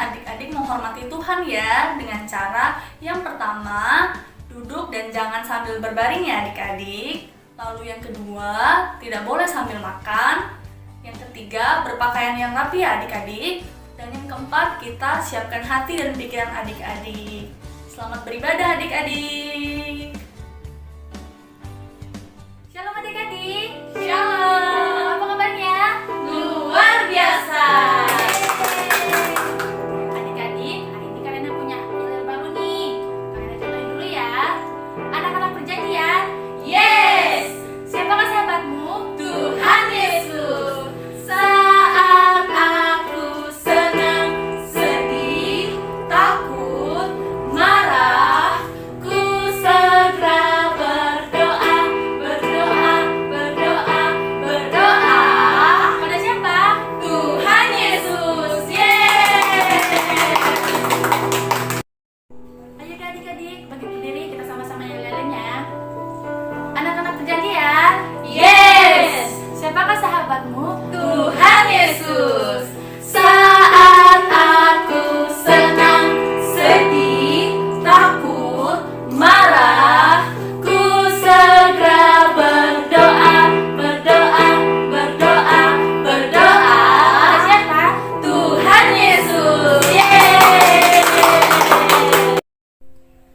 adik-adik menghormati Tuhan ya, dengan cara yang pertama, duduk dan jangan sambil berbaring ya adik-adik. Lalu yang kedua, tidak boleh sambil makan. Yang ketiga, berpakaian yang rapi ya adik-adik. Dan yang keempat, kita siapkan hati dan pikiran adik-adik. Selamat beribadah adik-adik. Shalom adik-adik. Shalom. Apa kabarnya? Luar biasa. Adik-adik, hari ini kalian punya email baru nih. Kalian contohin dulu ya. Anak-anak perjanjian. Yes. Siapakah sahabatmu? Tuhan Yesus. Saat aku senang, sedih, takut, marah, ku segera berdoa, berdoa, berdoa, berdoa. Pada siapa? Tuhan Yesus. Yeay. Ayo adik-adik, bagi berdiri kita sama-sama yel-yelin ya. Anak-anak perjanjian. Yes. Siapakah sahabatmu? Tuhan Yesus. Saat aku senang, sedih, takut, marah, ku segera berdoa, berdoa, berdoa, berdoa. Siapa? Tuhan Yesus. Yeay.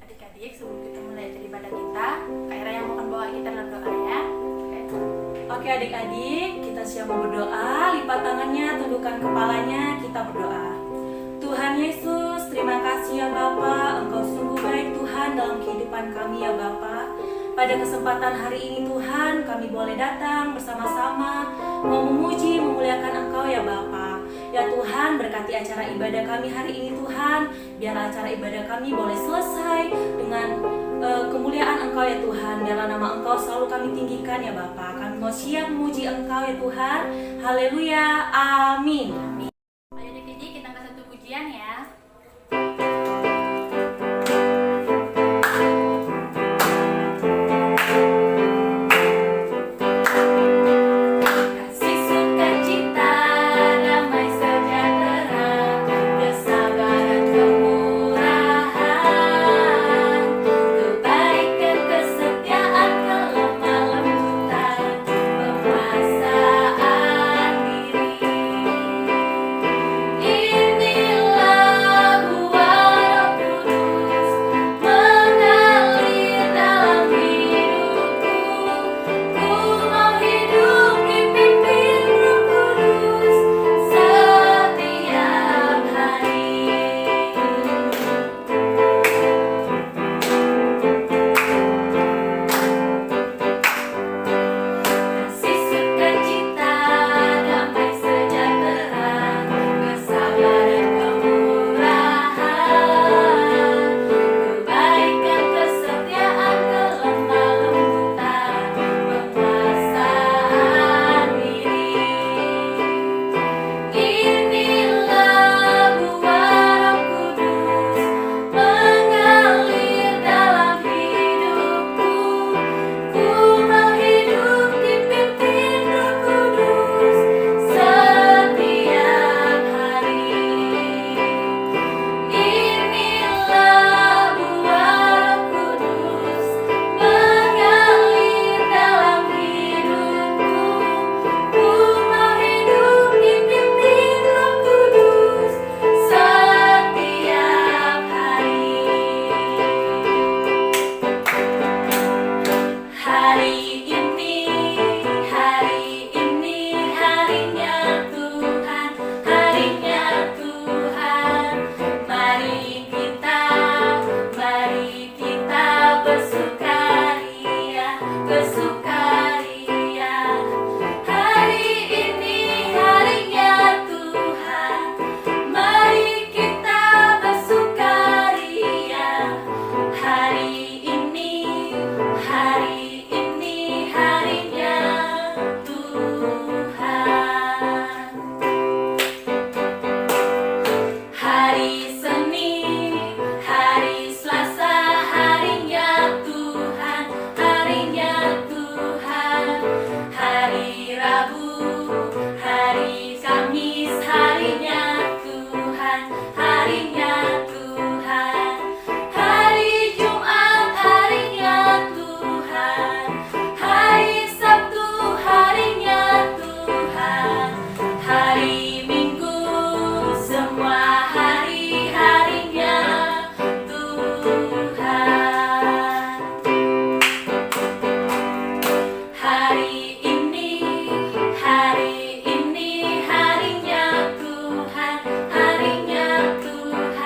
Adik-adik, sebelum kita mulai ibadah kita, Kak Ira yang akan bawa kita dalam doa ya. Oke adik-adik, kita siap mau berdoa. Lipat tangannya, tundukkan kepalanya, kita berdoa. Tuhan Yesus, terima kasih ya Bapa, Engkau sungguh baik Tuhan dalam kehidupan kami ya Bapa. Pada kesempatan hari ini Tuhan, kami boleh datang bersama-sama mau memuji, memuliakan Engkau ya Bapa. Ya Tuhan, berkati acara ibadah kami hari ini Tuhan. Biar acara ibadah kami boleh selesai dengan kemuliaan Engkau ya Tuhan. Biarlah nama Engkau selalu kami tinggikan ya Bapa. Kami mau siap memuji Engkau ya Tuhan. Haleluya, amin. Ayo adik-adik, kita angkat satu pujian ya. Kasih sukacita, damai sejahtera, kesabaran, kemurahan, kebaikan, kesetiaan, kelemah lembutan, penguasaan diri. Inilah buah Roh Kudus mengalir dalam hidupku. Ku mau hidup dipimpin Roh Kudus setiap hari. Kasih sukacita, damai sejahtera, kesabaran, kemurahan, kebaikan, kesetiaan, kelemah lembutan, penguasaan diri. Inilah buah Roh Kudus mengalir dalam hidupku. Ku mau hidup dipimpin Roh Kudus setiap hari. Inilah buah Roh Kudus mengalir dalam hidupku. Ku mau hidup dipimpin Roh Kudus setiap hari. Hari ini harinya Tuhan, harinya Tuhan. Mari kita bersukaria, bersukaria. Hari ini harinya Tuhan, mari kita bersukaria. Hari ini harinya Tuhan. Hari Senin, hari Selasa, harinya Tuhan, harinya Tuhan. Hari Rabu, hari Kamis, harinya Tuhan, harinya Tuhan. Hari Jumat harinya Tuhan. Hari Sabtu harinya Tuhan. Hari Minggu semua hari-harinya Tuhan. Hari ini harinya Tuhan, harinya Tuhan.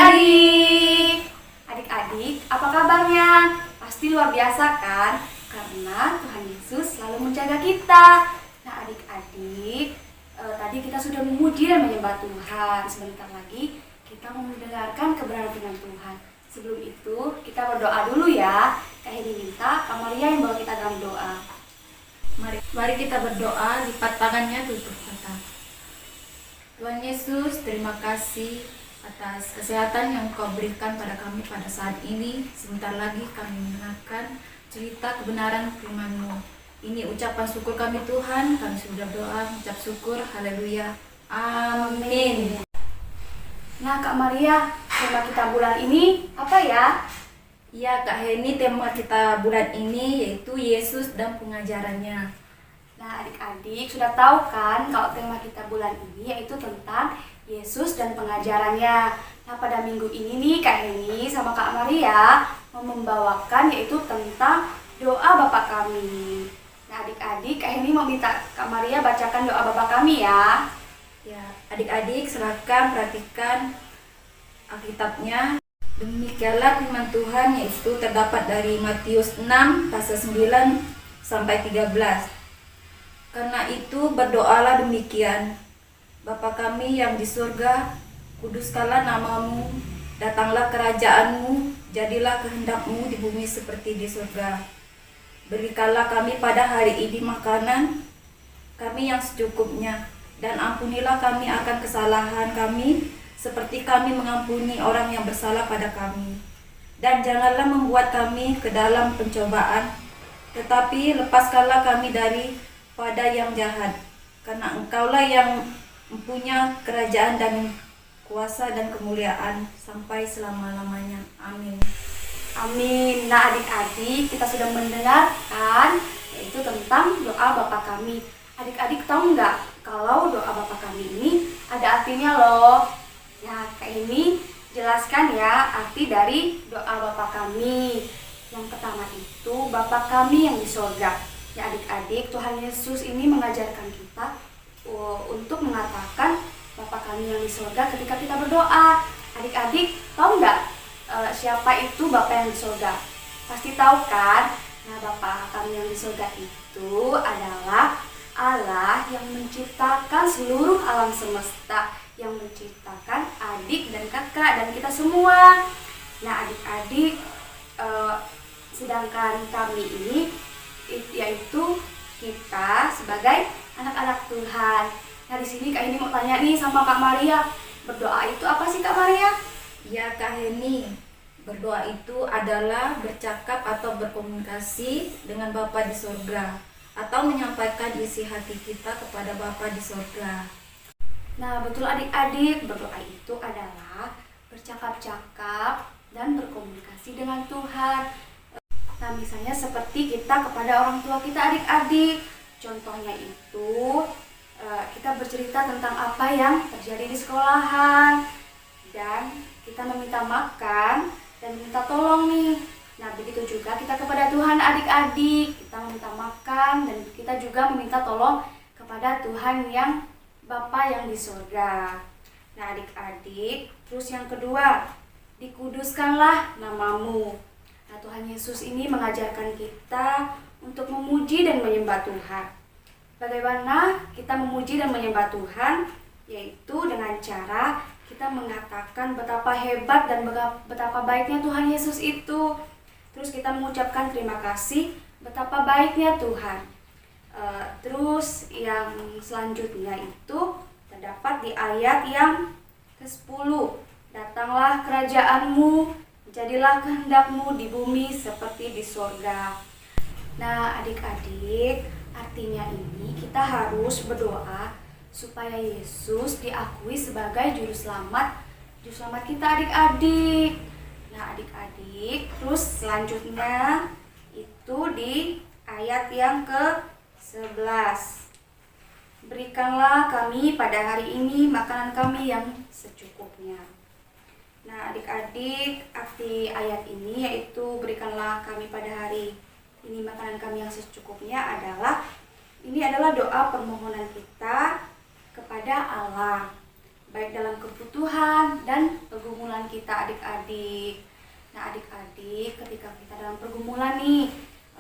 adik-adik. Adik-adik, apa kabarnya? Pasti luar biasa kan? Karena Tuhan Yesus selalu menjaga kita. Nah adik-adik, tadi kita sudah memuji dan menyembah Tuhan. Sebentar lagi kita mau mendengarkan kebenaran firman Tuhan. Sebelum itu kita berdoa dulu ya. Kak Heni minta Kak Maria yang bawa kita dalam doa. Mari kita berdoa, lipat tangannya, tutup mata. Tuhan Yesus, terima kasih atas kesehatan yang Kau berikan pada kami pada saat ini. Sebentar lagi kami mendengarkan cerita kebenaran firman-Mu. Ini ucapan syukur kami Tuhan, kami sudah berdoa, ucap syukur, haleluya, amin. Nah Kak Maria, tema kita bulan ini apa ya? Ya Kak Heni, tema kita bulan ini yaitu Yesus dan pengajarannya. Nah adik-adik sudah tahu kan kalau tema kita bulan ini yaitu tentang Yesus dan pengajarannya. Nah pada minggu ini nih Kak Heni sama Kak Maria mau membawakan yaitu tentang doa Bapa kami. Nah adik-adik, Kak Heni mau minta Kak Maria bacakan doa Bapa kami ya. Ya, adik-adik silakan perhatikan Alkitabnya. Demikianlah firman Tuhan yaitu terdapat dari Matius 6 pasal 9 sampai 13. Karena itu berdoalah demikian. Bapa kami yang di surga, kuduskanlah namamu, datanglah kerajaanmu, jadilah kehendakmu di bumi seperti di surga. Berikanlah kami pada hari ini makanan kami yang secukupnya, dan ampunilah kami akan kesalahan kami, seperti kami mengampuni orang yang bersalah pada kami. Dan janganlah membuat kami ke dalam pencobaan, tetapi lepaskanlah kami daripada yang jahat. Karena Engkaulah yang mempunyai kerajaan dan kuasa dan kemuliaan sampai selama-lamanya. Amin. Amin. Nah adik-adik, kita sudah mendengarkan yaitu tentang doa Bapa kami. Adik-adik tahu nggak kalau doa Bapa kami ini ada artinya loh. Nah Kak ini jelaskan ya arti dari doa Bapa kami. Yang pertama itu Bapa kami yang di sorga. Ya adik-adik, Tuhan Yesus ini mengajarkan kita untuk mengatakan Bapa kami yang di sorga ketika kita berdoa. Adik-adik tahu nggak siapa itu Bapa yang di sorga? Pasti tahu kan? Nah Bapa kami yang di sorga itu adalah Allah yang menciptakan seluruh alam semesta, yang menciptakan adik dan kakak dan kita semua. Nah adik-adik, sedangkan kami ini yaitu kita sebagai anak-anak Tuhan. Nah di sini Kak ini mau tanya nih sama Kak Maria, berdoa itu apa sih Kak Maria? Ya Kak Heni, berdoa itu adalah bercakap atau berkomunikasi dengan Bapa di surga, atau menyampaikan isi hati kita kepada Bapa di surga. Nah betul adik-adik, berdoa itu adalah bercakap-cakap dan berkomunikasi dengan Tuhan. Nah misalnya seperti kita kepada orang tua kita adik-adik. Contohnya itu kita bercerita tentang apa yang terjadi di sekolahan, dan kita meminta makan dan minta tolong nih. Nah begitu juga kita kepada Tuhan adik-adik, kita meminta makan dan kita juga meminta tolong kepada Tuhan yang Bapa yang di surga. Nah adik-adik, terus yang kedua, dikuduskanlah namamu. Nah Tuhan Yesus ini mengajarkan kita untuk memuji dan menyembah Tuhan. Bagaimana kita memuji dan menyembah Tuhan? Yaitu dengan cara kita mengatakan betapa hebat dan betapa baiknya Tuhan Yesus itu. Terus kita mengucapkan terima kasih betapa baiknya Tuhan. Terus yang selanjutnya itu terdapat di ayat yang ke-10. Datanglah kerajaanmu, jadilah kehendakmu di bumi seperti di surga. Nah adik-adik, artinya ini kita harus berdoa supaya Yesus diakui sebagai juru selamat kita adik-adik. Nah adik-adik, terus selanjutnya itu di ayat yang ke-11. Berikanlah kami pada hari ini makanan kami yang secukupnya. Nah adik-adik, arti ayat ini yaitu berikanlah kami pada hari ini makanan kami yang secukupnya adalah doa permohonan kita kepada Allah, baik dalam kebutuhan dan pergumulan pergumulan kita adik-adik. Nah adik-adik, ketika kita dalam pergumulan nih,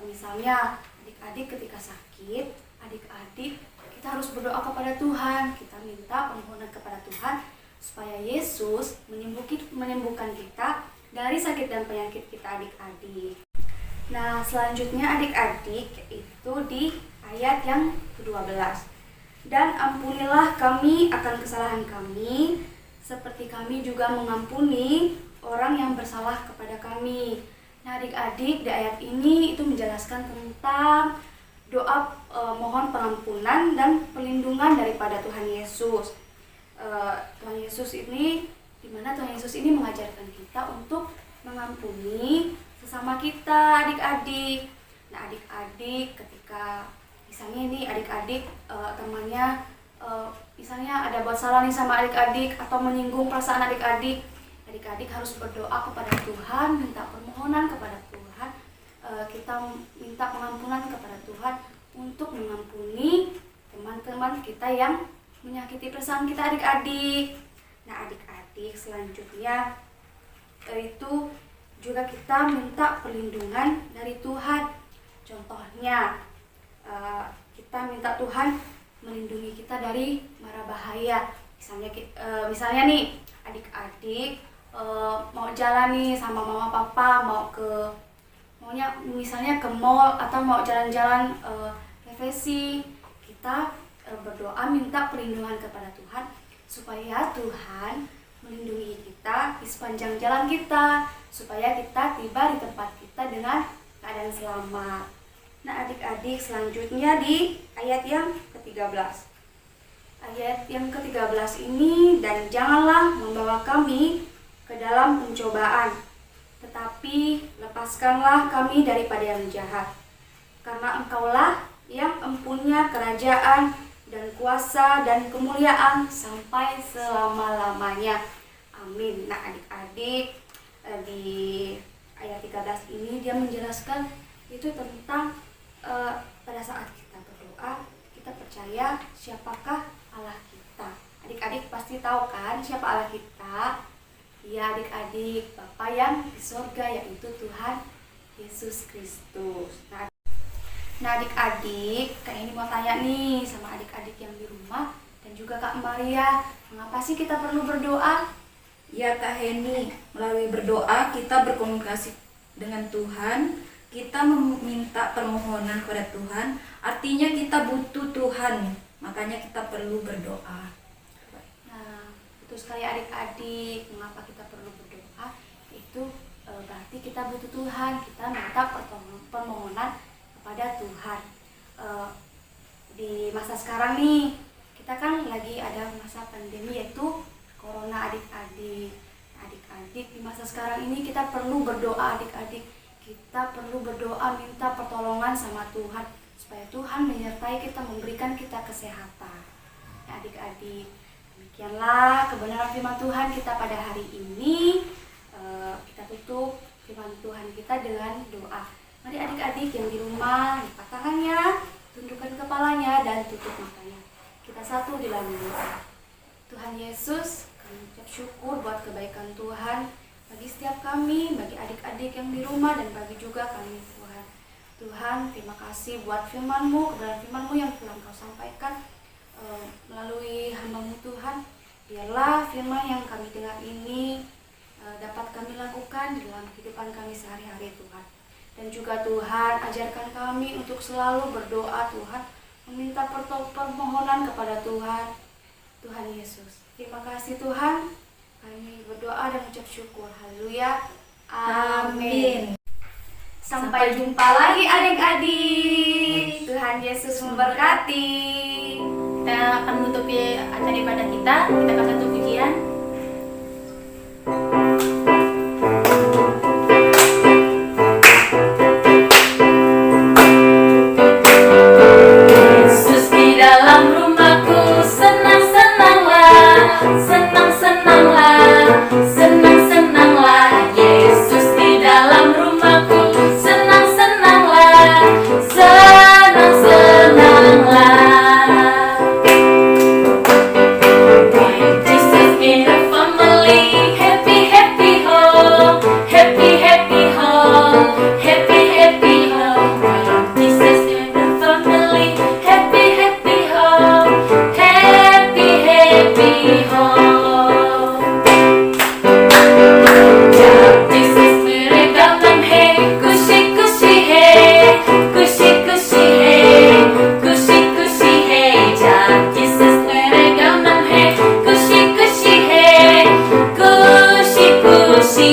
misalnya adik-adik ketika sakit, adik-adik kita harus berdoa kepada Tuhan. Kita minta permohonan kepada Tuhan supaya Yesus menyembuhkan kita dari sakit dan penyakit kita adik-adik. Nah selanjutnya adik-adik itu di ayat yang ke-12. Dan ampunilah kami akan kesalahan kami, seperti kami juga mengampuni orang yang bersalah kepada kami. Nah adik-adik, di ayat ini itu menjelaskan tentang doa mohon pengampunan dan perlindungan daripada Tuhan Yesus. Tuhan Yesus ini, dimana Tuhan Yesus ini mengajarkan kita untuk mengampuni sesama kita adik-adik. Nah adik-adik ketika misalnya ini adik-adik temannya misalnya ada buat salah nih sama adik-adik atau menyinggung perasaan adik-adik, adik-adik harus berdoa kepada Tuhan, minta permohonan kepada Tuhan, kita minta pengampunan kepada Tuhan untuk mengampuni teman-teman kita yang menyakiti perasaan kita adik-adik. Nah adik-adik selanjutnya itu juga kita minta perlindungan dari Tuhan. Contohnya kita minta Tuhan melindungi kita dari mara bahaya. Misalnya nih adik-adik mau jalan nih sama mama papa, maunya misalnya ke mall atau mau jalan-jalan refreshing, kita berdoa minta perlindungan kepada Tuhan supaya Tuhan melindungi kita di sepanjang jalan kita, supaya kita tiba di tempat kita dengan keadaan selamat. Nah adik-adik selanjutnya di ayat yang ke-13. Ayat yang ke-13 ini, dan janganlah membawa kami ke dalam pencobaan, tetapi lepaskanlah kami daripada yang jahat. Karena Engkaulah yang empunya kerajaan dan kuasa dan kemuliaan sampai selama-lamanya. Amin. Nah adik-adik, di ayat 13 ini dia menjelaskan itu tentang pada saat kita berdoa, kita percaya siapakah Allah kita. Adik-adik pasti tahu kan siapa Allah kita? Ya adik-adik, Bapa yang di surga, yaitu Tuhan Yesus Kristus. Nah adik-adik, Kak ini mau tanya nih sama adik-adik yang di rumah dan juga Kak Maria, mengapa sih kita perlu berdoa? Ya Kak Heni, melalui berdoa kita berkomunikasi dengan Tuhan, kita meminta permohonan kepada Tuhan, artinya kita butuh Tuhan, makanya kita perlu berdoa. Nah, betul sekali adik-adik, mengapa kita perlu berdoa? Itu berarti kita butuh Tuhan, kita minta permohonan kepada Tuhan. Di masa sekarang nih, kita kan lagi ada masa pandemi yaitu Corona adik-adik. Adik-adik di masa sekarang ini kita perlu berdoa adik-adik. Kita perlu berdoa minta pertolongan sama Tuhan supaya Tuhan menyertai kita, memberikan kita kesehatan. Nah, adik-adik, demikianlah kebenaran firman Tuhan kita pada hari ini. Kita tutup firman Tuhan kita dengan doa. Mari adik-adik yang di rumah, lipat tangannya, tundukkan kepalanya dan tutup matanya. Kita satu di dalam doa. Tuhan Yesus, kami ucap syukur buat kebaikan Tuhan bagi setiap kami, bagi adik-adik yang di rumah dan bagi juga kami Tuhan. Tuhan, terima kasih buat firman-Mu, kebenaran firman-Mu yang telah Engkau sampaikan melalui hamba-Mu Tuhan. Biarlah firman yang kami dengar ini dapat kami lakukan di dalam kehidupan kami sehari-hari Tuhan. Dan juga Tuhan, ajarkan kami untuk selalu berdoa Tuhan, meminta permohonan kepada Tuhan. Tuhan Yesus, terima kasih Tuhan. Kami berdoa dan ucap syukur. Haleluya. Amin. Sampai jumpa lagi adik-adik. Tuhan Yesus memberkati. Kita akan menutupi acara ibadah kita akan satu pujian. Yesus di dalam rumahku, senang-senanglah, senang-senanglah, senang-senanglah. Yesus di dalam rumahku, senang-senanglah, senang-senanglah. When Jesus in Baik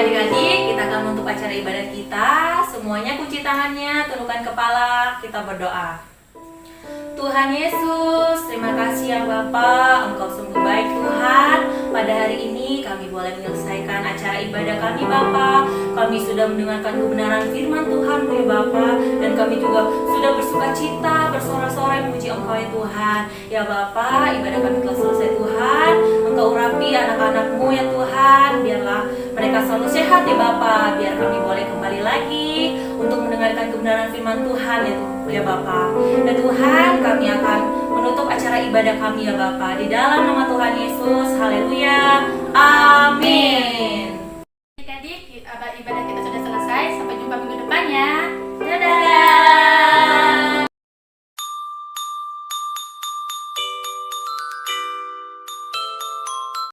adik-adik, kita akan menutup acara ibadat kita. Semuanya kunci tangannya, tundukkan kepala, kita berdoa. Tuhan Yesus, terima kasih ya Bapa, Engkau sungguh baik Tuhan. Pada hari ini kami boleh menyelesaikan acara ibadah kami Bapa. Kami sudah mendengarkan kebenaran firman Tuhan ya Bapa, dan kami juga sudah bersuka cita, bersorak-sorai memuji Engkau ya Tuhan. Ya Bapa, ibadah kami telah selesai Tuhan. Engkau urapi anak-anak-Mu ya Tuhan, biarlah mereka selalu sehat ya Bapa. Biar kami boleh kembali lagi untuk mendengarkan kebenaran firman Tuhan ya Bapa. Dan Tuhan, kami akan menutup acara ibadah kami ya Bapa. Di dalam nama Tuhan Yesus, haleluya, amin. Adik-adik, ibadah kita sudah